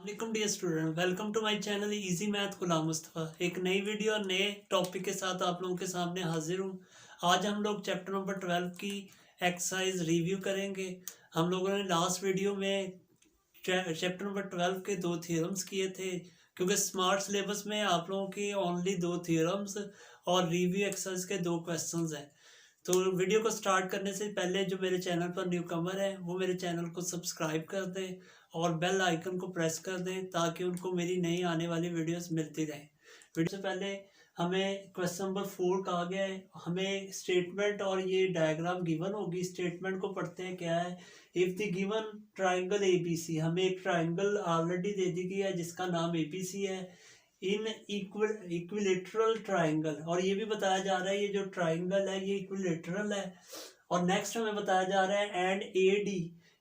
वालेकुम dear student, welcome to my channel easy math Ghulam Mustafa. एक नई वीडियो और नए टॉपिक के साथ आप लोगों के सामने हाजिर हूँ। आज हम लोग चैप्टर नंबर 12 की एक्सरसाइज रिव्यू करेंगे। हम लोगों ने लास्ट वीडियो में चैप्टर नंबर 12 के 2 थ्योरम्स किए थे, क्योंकि स्मार्ट सिलेबस में आप लोगों की ओनली 2 थ्योरम्स और रिव्यू एक्सरसाइज के 2 क्वेश्चंस हैं। तो वीडियो को स्टार्ट करने से पहले जो मेरे चैनल पर न्यू कमर है वो मेरे चैनल को सब्सक्राइब कर दें और बेल आइकन को प्रेस कर दें ताकि उनको मेरी नई आने वाली वीडियोस मिलती रहें। वीडियो से पहले हमें क्वेश्चन नंबर 4 कहा गया है, हमें स्टेटमेंट और ये डायग्राम गिवन होगी। स्टेटमेंट को पढ़ते हैं, क्या है। If the given triangle ABC, हमें एक ट्राइंगल ऑलरेडी दे दी गई है जिसका नाम एबीसी है। इन इक्विलेटरल ट्राइंगल, और ये भी बताया जा रहा है ये जो ट्राइंगल है ये इक्विलेटरल है। और नेक्स्ट हमें बताया जा रहा है and A D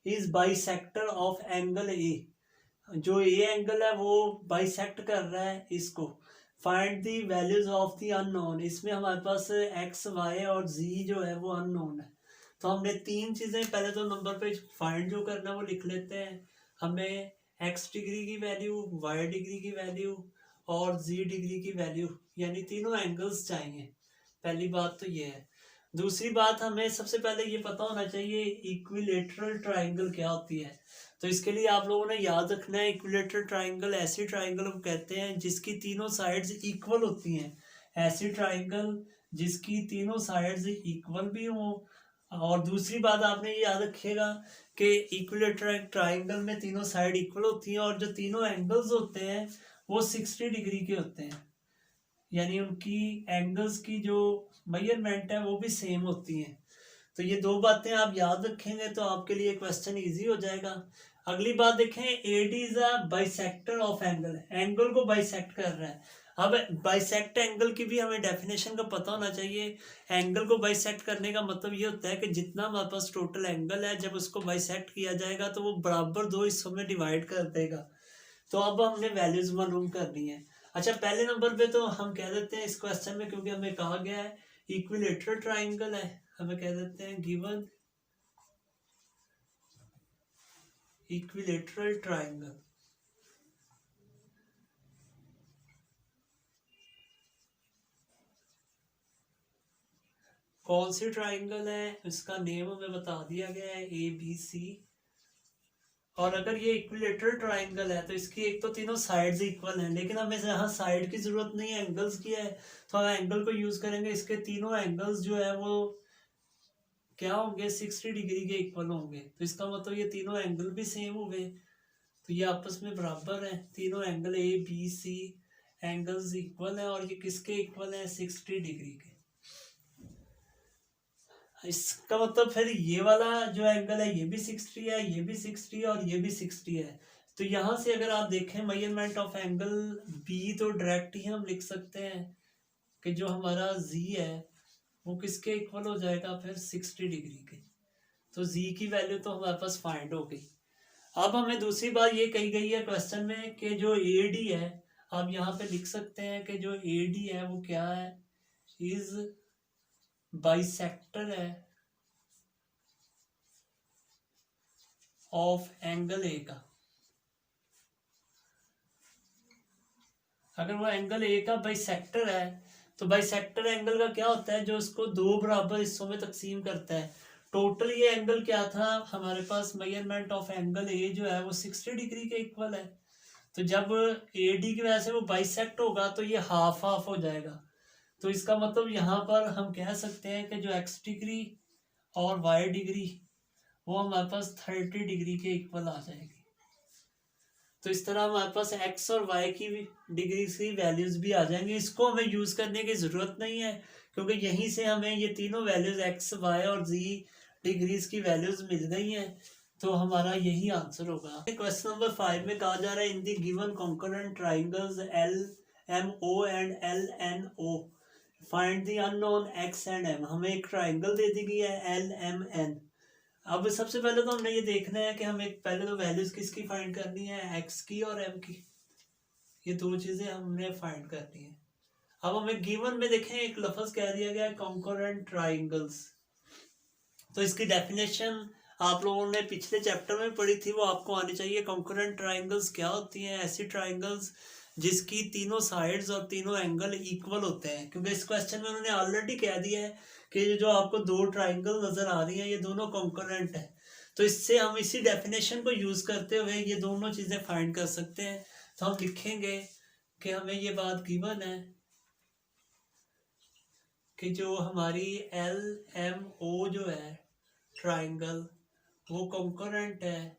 is bisector of angle A, जो ए एंगल है वो बाइसेक्ट कर रहा है इसको। Find the values of the unknown, इसमें हमारे पास एक्स वाई और जी जो है वो अननोन है। तो हमने 3 चीजें, पहले तो नंबर पे फाइंड जो करना है वो लिख लेते हैं। हमें एक्स डिग्री की वैल्यू, वाई डिग्री की वैल्यू और जी डिग्री की वैल्यू, यानी तीनों एंगल्स चाहिए। पहली बात तो ये है। दूसरी बात, हमें सबसे पहले ये पता होना चाहिए इक्विलेटरल ट्राइंगल क्या होती है। तो इसके लिए आप लोगों ने याद रखना है, इक्विलेटरल ट्राइंगल ऐसी ट्राइंगल को कहते हैं जिसकी तीनों साइड्स इक्वल होती हैं। ऐसी ट्राइंगल जिसकी तीनों साइड्स इक्वल भी हो। और दूसरी बात आपने ये याद रखिएगा कि इक्विलेटरल ट्राइंगल में तीनों साइड इक्वल होती हैं और जो तीनों एंगल्स होते हैं वो 60 डिग्री के होते हैं, यानी उनकी एंगल्स की जो मेजरमेंट है वो भी सेम होती हैं। तो ये 2 बातें आप याद रखेंगे तो आपके लिए क्वेश्चन इजी हो जाएगा। अगली बात देखें, AD is a bisector of angle, angle को बाइसेक्ट कर रहा है। अब बाइसेक्ट एंगल की भी हमें डेफिनेशन का पता होना चाहिए। एंगल को बाइसेक्ट करने का मतलब ये होता है कि जितना हमारे पास टोटल एंगल है, जब उसको बाइसेक्ट किया जाएगा तो वो बराबर 2 हिस्सों में डिवाइड कर देगा। तो अब हमने वैल्यूज मालूम करनी है। अच्छा, पहले नंबर पे तो हम कह देते हैं इस क्वेश्चन में, क्योंकि हमें कहा गया है इक्विलेटरल ट्राइंगल है, हमें कह देते हैं गिवन इक्विलेटरल ट्राइंगल। कौन सी ट्राइंगल है, इसका नेम हमें बता दिया गया है ए बी सी। और अगर ये इक्विलेटरल ट्राइंगल है तो इसकी एक तो तीनों साइड्स इक्वल हैं, लेकिन हमें यहाँ साइड की जरूरत नहीं है, एंगल्स की है। तो हम एंगल को यूज करेंगे। इसके तीनों एंगल्स जो है वो क्या होंगे, 60 डिग्री के इक्वल होंगे। तो इसका मतलब ये तीनों एंगल भी सेम हो गए, तो ये आपस में बराबर है। तीनों angle A B C angles equal है, और ये किसके इक्वल है, 60 डिग्री के। इसका मतलब फिर ये वाला जो एंगल है ये भी 60 है, ये भी 60 है और ये भी 60 है। तो यहां से अगर आप देखें मेजरमेंट ऑफ एंगल बी, तो डायरेक्ट ही हम लिख सकते हैं कि जो हमारा जी है वो किसके इक्वल हो जाएगा, फिर 60 डिग्री के। तो जी की वैल्यू तो हमारे पास फाइंड हो गई। अब हमें दूसरी बात ये कही गई है क्वेश्चन में कि जो ए डी है, आप यहाँ पे लिख सकते हैं कि जो ए डी है वो क्या है, इज बाइसेक्टर है ऑफ एंगल ए का। अगर वो एंगल ए का बाइसेक्टर है तो बाइसेक्टर एंगल का क्या होता है, जो उसको 2 बराबर हिस्सों में तकसीम करता है। टोटल ये एंगल क्या था हमारे पास, मेजरमेंट ऑफ एंगल ए जो है वो 60 डिग्री के इक्वल है। तो जब ए डी की वजह से वो बाइसेक्ट होगा तो ये हाफ हाफ हो जाएगा। तो इसका मतलब यहाँ पर हम कह सकते हैं कि जो एक्स डिग्री और वाई डिग्री वो हमारे पास 30 डिग्री के इक्वल आ जाएगी। तो इस तरह हमारे पास एक्स और वाई की डिग्री की वैल्यूज भी आ जाएंगी। इसको हमें यूज करने की जरूरत नहीं है, क्योंकि यहीं से हमें ये तीनों वैल्यूज एक्स वाई और जी डिग्रीज की वैल्यूज मिल गई हैं। तो हमारा यही आंसर होगा। क्वेश्चन नंबर 5 में कहा जा रहा है in the given concurrent triangles L M O and L N O find the unknown x and M. हमें एक ट्राइंगल दे दी गई है एल एम एन। अब सबसे पहले तो हमने ये देखना है कि हमें पहले तो वैल्यूज किसकी फाइंड करनी है, एक्स की और एम की। ये 2 चीजें हमने फाइंड करनी है। अब हमें गिवन में देखें एक लफ्ज कह दिया गया है कॉन्करेंट ट्राइंगल्स। तो इसकी डेफिनेशन आप लोगों ने पिछले चैप्टर में पढ़ी थी, वो आपको आनी चाहिए। कॉन्करेंट ट्राइंगल्स क्या होती हैं? ऐसी ट्राइंगल्स जिसकी तीनों साइड्स और तीनों एंगल इक्वल होते हैं, क्योंकि इस क्वेश्चन में उन्होंने ऑलरेडी कह दिया है कि ये जो आपको दो ट्राइंगल नजर आ रही हैं ये दोनों कॉन्करेंट है। तो इससे हम इसी डेफिनेशन को यूज करते हुए ये दोनों चीजें फाइंड कर सकते हैं। तो हम लिखेंगे कि हमें ये बात गिवन है कि जो हमारी LMO जो है ट्राइंगल, वो कॉन्करेंट है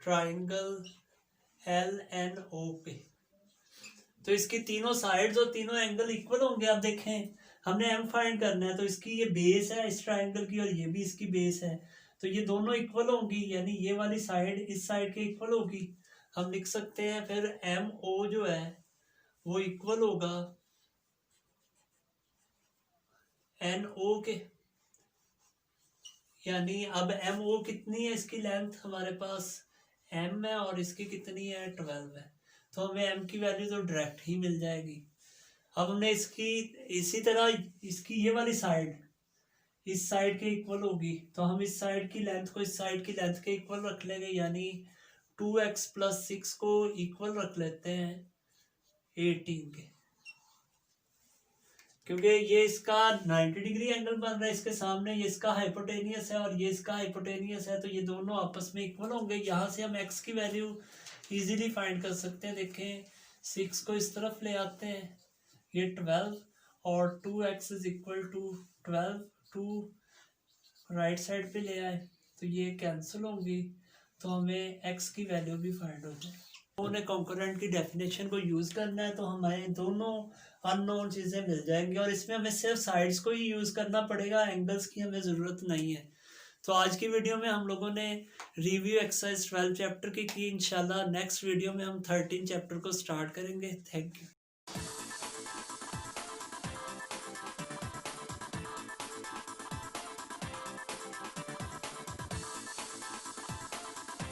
ट्राइंगल LNO पे। तो इसकी तीनों साइड्स और तीनों एंगल इक्वल होंगे। आप देखें, हमने M फाइंड करना है, तो इसकी ये बेस है इस ट्राइंगल की और ये भी इसकी बेस है, तो ये दोनों इक्वल होंगी, यानी ये वाली साइड इस साइड के इक्वल होगी। हम लिख सकते हैं फिर MO जो है वो इक्वल होगा NO के, यानी अब MO कितनी है, इसकी लेंथ हमारे पास M है और इसकी कितनी है 12 है, तो हमें M की वैल्यू तो डायरेक्ट ही मिल जाएगी। अब हमने इसकी इसी तरह इसकी ये वाली साइड इस साइड के इक्वल होगी, तो हम इस साइड की लेंथ को इस साइड की लेंथ के इक्वल रख लेंगे, यानी 2x + 6 को इक्वल रख लेते हैं 18 के, क्योंकि ये इसका 90 डिग्री एंगल बन रहा है इसके सामने, ये इसका हाइपोटेनियस है और ये इसका हाइपोटेनियस है, तो ये दोनों आपस में इक्वल होंगे। यहाँ से हम x की वैल्यू इजीली फाइंड कर सकते हैं। देखें, 6 को इस तरफ ले आते हैं, ये 12 और 2x = 12, 2 राइट साइड पे ले आए तो ये कैंसिल होंगी, तो हमें x की वैल्यू भी फाइंड हो जाए। उन्हें कॉन्करेंट की डेफिनेशन को यूज़ करना है, तो हमें दोनों अननोन चीज़ें मिल जाएंगी और इसमें हमें सिर्फ साइड्स को ही यूज़ करना पड़ेगा, एंगल्स की हमें ज़रूरत नहीं है। तो आज की वीडियो में हम लोगों ने रिव्यू एक्सरसाइज 12 चैप्टर की इंशाल्लाह नेक्स्ट वीडियो में हम 13 चैप्टर को स्टार्ट करेंगे। Thank you.